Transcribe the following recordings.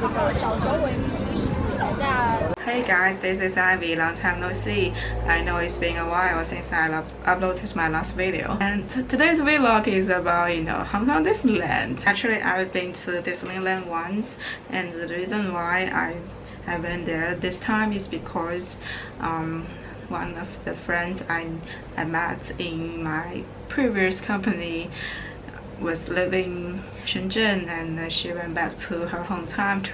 Hey guys, this is Ivy. Long time no see. I know it's been a while since I uploaded my last video. And today's vlog is about, Hong Kong Disneyland. Actually, I've been to Disneyland once, and the reason why I went there this time is because one of the friends I met in my previous company was living Shenzhen, and she went back to her hometown to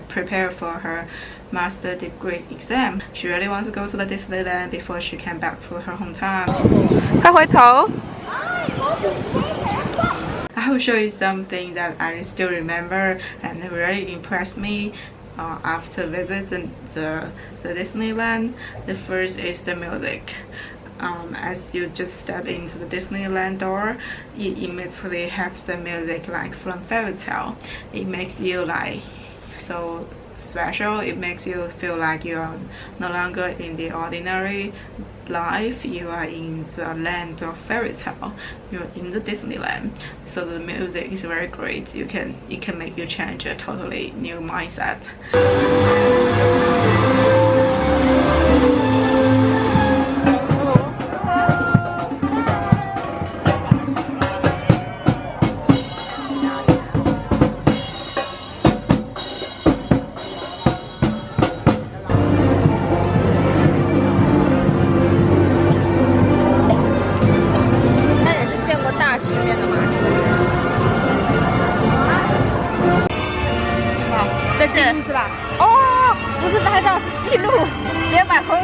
prepare for her master degree exam. She really wants to go to the Disneyland before she came back to her hometown. 快回头! I will show you something that I still remember and really impressed me after visiting the Disneyland. The first is the music. As you just step into the Disneyland door, you immediately have the music like from fairy tale. It makes you like so special. It makes you feel like you are no longer in the ordinary life. You are in the land of fairy tale. You are in the Disneyland. So the music is very great. It can make you change a totally new mindset.是吧？哦，不是拍照，是记录，别买回。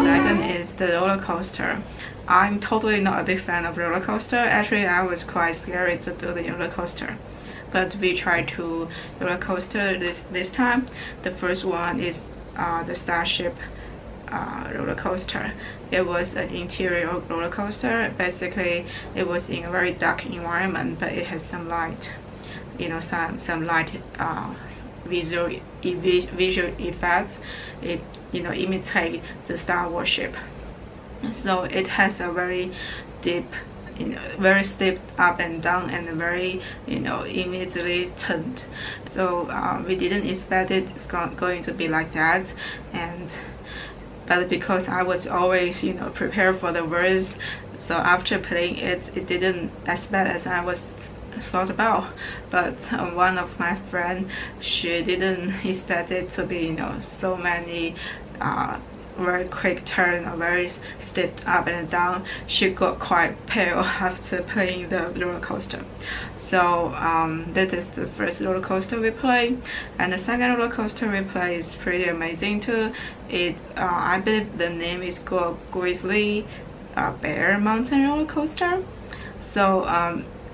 Second is the roller coaster. I'm totally not a big fan of roller coaster. Actually, I was quite scared to do the roller coaster, but we tried to roller coaster this time. The first one is the Starship roller coaster. It was an interior roller coaster. Basically, it was in a very dark environment, but it has some light. Some light visual effects. It imitate the Star Wars ship. So it has a very deep, very steep up and down, and very, immediately turned. So we didn't expect it's going to be like that, but because I was always, prepared for the worst, so after playing it, it didn't as bad as I was thought about. But one of my friends, she didn't expect it to be, so many very quick turn or very steep up and down. She got quite pale after playing the roller coaster. So that is the first roller coaster we play, and the second roller coaster we play is pretty amazing too. I believe the name is called Grizzly Bear Mountain roller coaster. So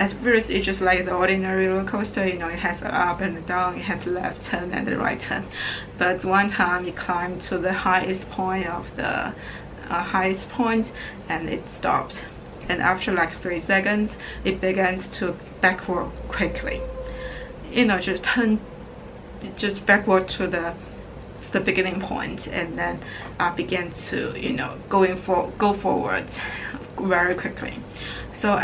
at first it's just like the ordinary roller coaster, it has an up and down, it has the left turn and the right turn. But one time you climb to the highest point of the and it stops, and after like 3 seconds it begins to backward quickly, just turn just backward to the beginning point, and then begin to go forward very quickly. So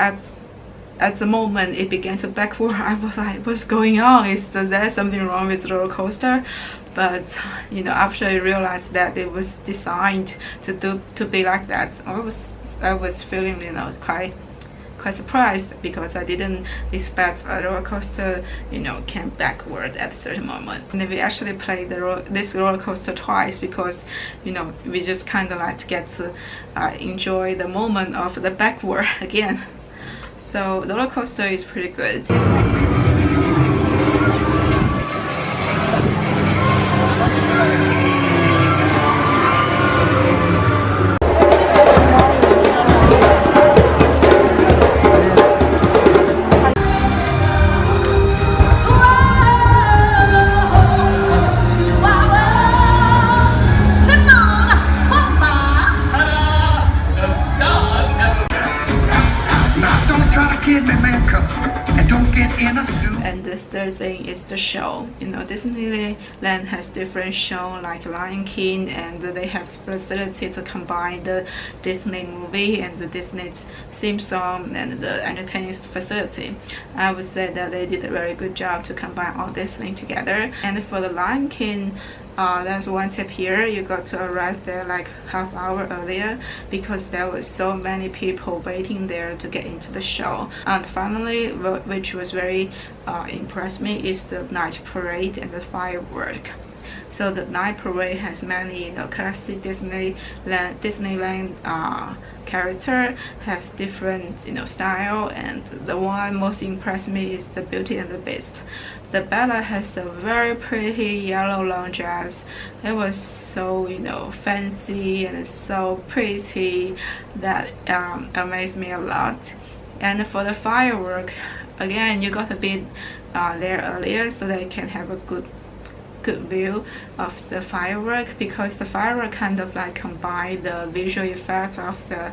at the moment it began to backward, I was like, what's going on? Is there something wrong with the roller coaster? But after I realized that it was designed to be like that, I was feeling quite surprised, because I didn't expect a roller coaster came backward at a certain moment. And we actually played this roller coaster twice, because we just kind of like get to enjoy the moment of the backward again. So the roller coaster is pretty good. The stars have And the third thing is the show. You know, Disneyland has different shows like Lion King, and they have facility to combine the Disney movie and the Disney theme song and the entertaining facility. I would say that they did a very good job to combine all this thing together. And for the Lion King, there's one tip here: you got to arrive there like half-hour earlier because there was so many people waiting there to get into the show. And finally, which was very impressed me, is the night parade and the firework. So the night parade has many, classic Disneyland character, have different, style, and the one most impressed me is the Beauty and the Beast. The Bella has a very pretty yellow long dress. It was so, fancy and so pretty that amazed me a lot. And for the firework, again, you got to be there earlier so that you can have a good view of the firework, because the firework kind of like combine the visual effects of the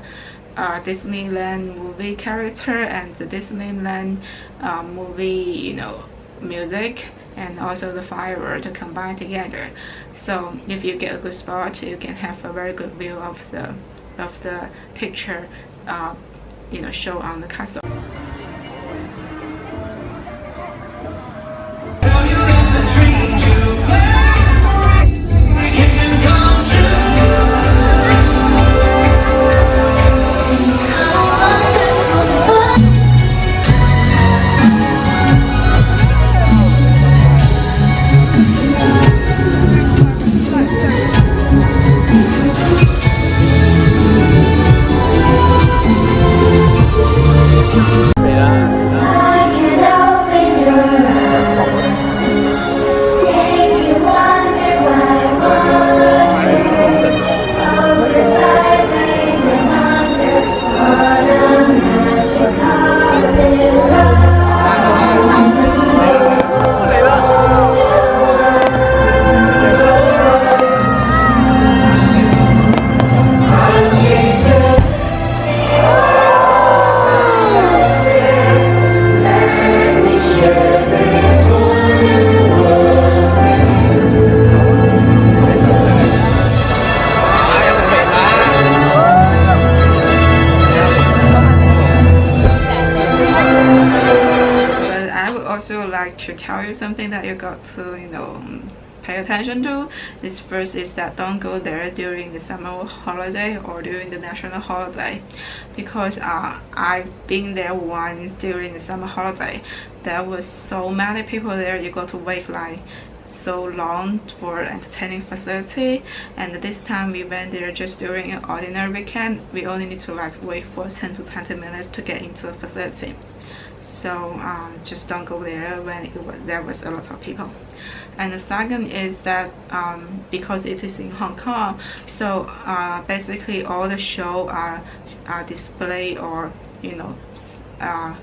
Disneyland movie character and the Disneyland movie, music, and also the firework to combine together. So if you get a good spot, you can have a very good view of the picture, show on the castle. Like to tell you something that you got to pay attention to. This first is that don't go there during the summer holiday or during the national holiday, because I've been there once during the summer holiday. There was so many people there, you got to wait like so long for entertaining facility. And this time we went there just during an ordinary weekend. We only need to like wait for 10 to 20 minutes to get into the facility. So just don't go there when there was a lot of people. And the second is that because it is in Hong Kong, so basically all the shows are displayed or are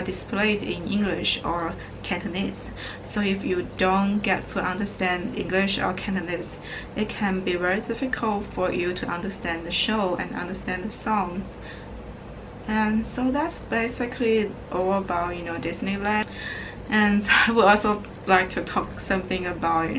displayed in English or Cantonese. So if you don't get to understand English or Cantonese, it can be very difficult for you to understand the show and understand the song. And so that's basically all about Disneyland. And I would also like to talk something about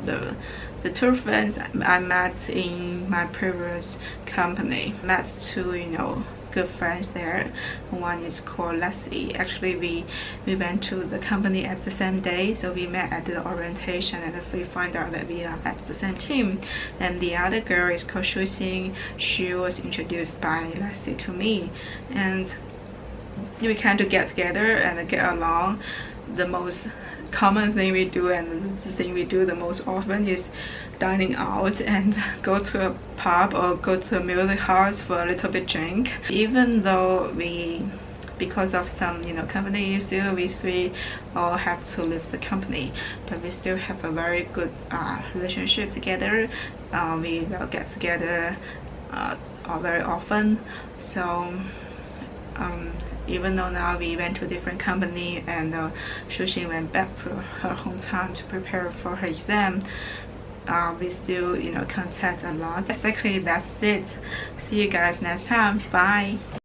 the two friends I met in my previous company. Met two good friends there. One is called Leslie. Actually we went to the company at the same day, so we met at the orientation and we find out that we are at the same team. And the other girl is called Shu Xing. She was introduced by Leslie to me, and we kind of get together and get along. The most common thing we do and the thing we do the most often is dining out and go to a pub or go to a music house for a little bit drink. Even though because of some company issue, we three all had to leave the company, but we still have a very good relationship together. We will get together very often. So even though now we went to a different company and Shu Xing went back to her hometown to prepare for her exam, we still contact a lot. Basically that's it. See you guys next time. Bye.